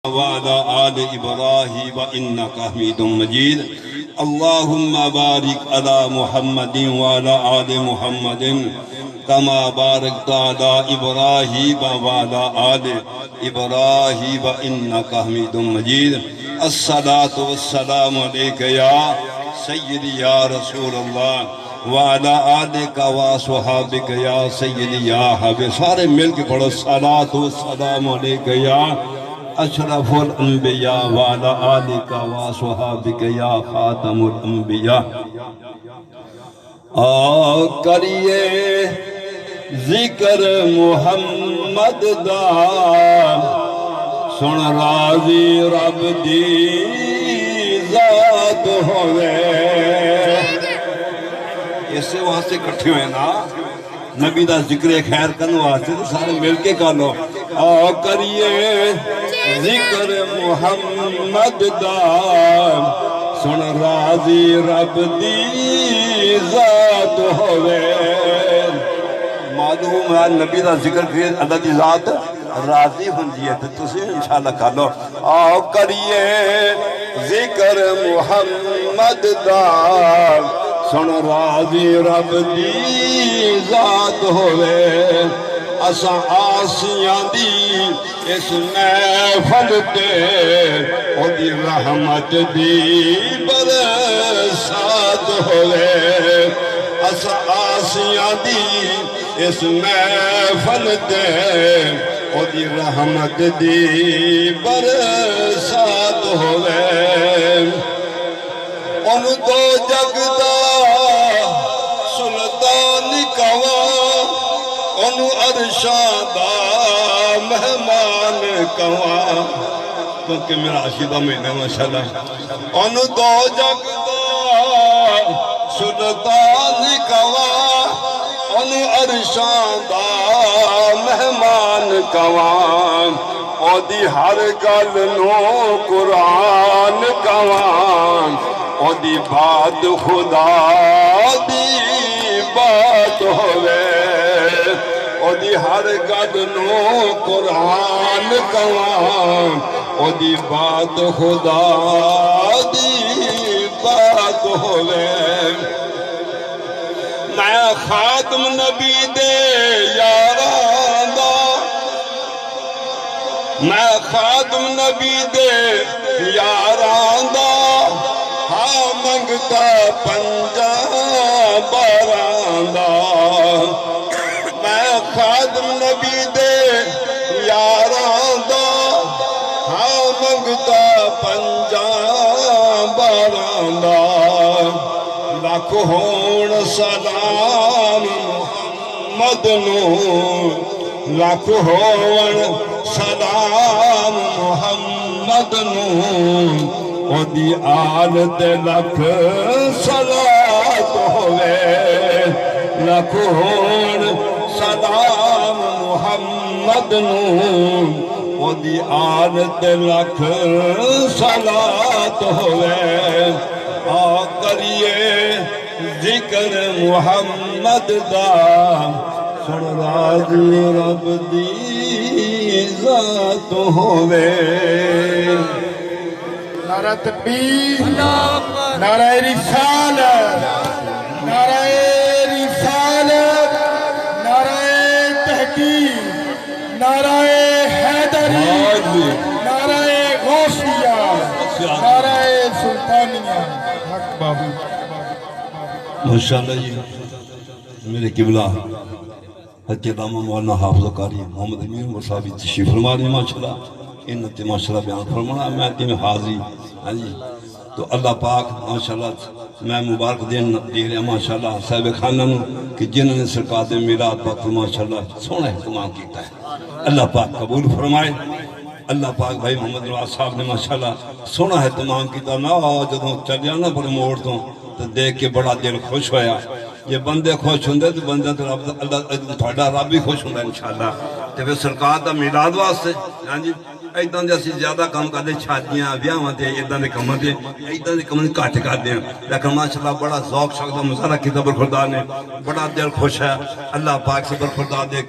وعلى آل إبراهيم إنك حميد مجيد اللهم بارك على محمد وعلى آل محمد كما باركت على إبراهيم وعلى آل إبراهيم إنك حميد مجيد الصلاة والسلام عليك يا سيدي يا رسول الله وعلى آلك وصحابك يا سيدي يا حبيب سارے مل کے پڑھو الصلاة والسلام عليك يا اشرف الانبیاء وعلى آلک وصحابک یا خاتم الانبیاء کریے ذکر محمد دا سن راضی رب دی ذات ہوئے اسے وہاں سے کٹھے ہوئے نا نبی دا ذکر خیر کرنے واسطے تو سارے مل کے کرو کریے ذکر محمد دا سن راضی رب دی ذات ہوئے معلوم ہے نبی دا ذکر کریے اللہ دی ذات راضی ہوندی ہے تو تسی انشاءاللہ کر لو کریے ذکر محمد دا سن راضی رب دی ذات ہوئے اساں آسیاں دی اس محفل تے او دی رحمت دی برسات ہوئے اساں آسیاں دی اس محفل تے او دی رحمت دی برسات ہوئے ان تو جگدا سلطان کوا انو عرشاں دا مہمان کوا کیونکہ میرا عشیدہ مہینہ ماشاءاللہ انو دو جگ دا سلطان کوا انو عرشاں دا مہمان کوا او دی ہر گل نو قرآن کوا او دی بات خدا دی بات ہوئے او دی ہر گل نو قرآن کوا او دی بات خدا دی بات ہوئے میں خاتم نبی دے یاراں دا میں خاتم نبی دے یاراں دا ہاں منگتا پنجا باراں دا میں خاتم نبی دے یاراں دا ہاں منگتا پنجا باراں دا لاکھ ہون سلام محمد نو لاکھ ہون سلام محمد نو او دی آل تے لکھ صلاۃ ہوئے لاکھ ہون سلام محمد نو او دی آل تے لکھ صلاۃ ہوئے کریے ذکر محمد دا سن راضی رب دی ذات ہوئے نعرہ تکبیر نعرہ رسالت نعرہ رسالت نعرہ تحقیق نعرہ حیدری نعرہ غوثیہ نعرہ سلطانیہ حق بابو ماشاءاللہ جی میرے قبلہ حضرت علامہ مولانا حافظ قاری محمد امین عمر صاحب تشریف فرما رہے ہیں ماشاءاللہ انت ماشاءاللہ بیان فرمانا میں تمہیں حاضری ہاں جی تو اللہ پاک ماشاءاللہ میں مبارک دے رہے ہیں ماشاءاللہ صاحب خانہ کہ جنہوں نے سرکار دے میلاد پاک ماشاءاللہ سونا اہتمام کیتا ہے اللہ پاک قبول فرمائے اللہ پاک بھائی محمد نواز صاحب نے ماشاءاللہ سونا اہتمام کیتا نا جدوں چل جانا پر موڑ تو دیکھ کے بڑا دل خوش ہویا یہ بندے خوش ہوندے تو بندے تو اللہ تھوڑا رب بھی خوش ہوندہ انشاءاللہ تو پھر سرکار دا میلاد واسطے ہاں جی ایدان دے اسی زیادہ کام کر دے چھاتیاں بیاواں دے ایدان دے کام دے ایدان دے کام کٹ کر دے لیکن ماشاءاللہ بڑا ذوق شوق دا مظاہرہ کیتا برخوردار نے بڑا دل خوش ہے اللہ پاک سے برخوردار دے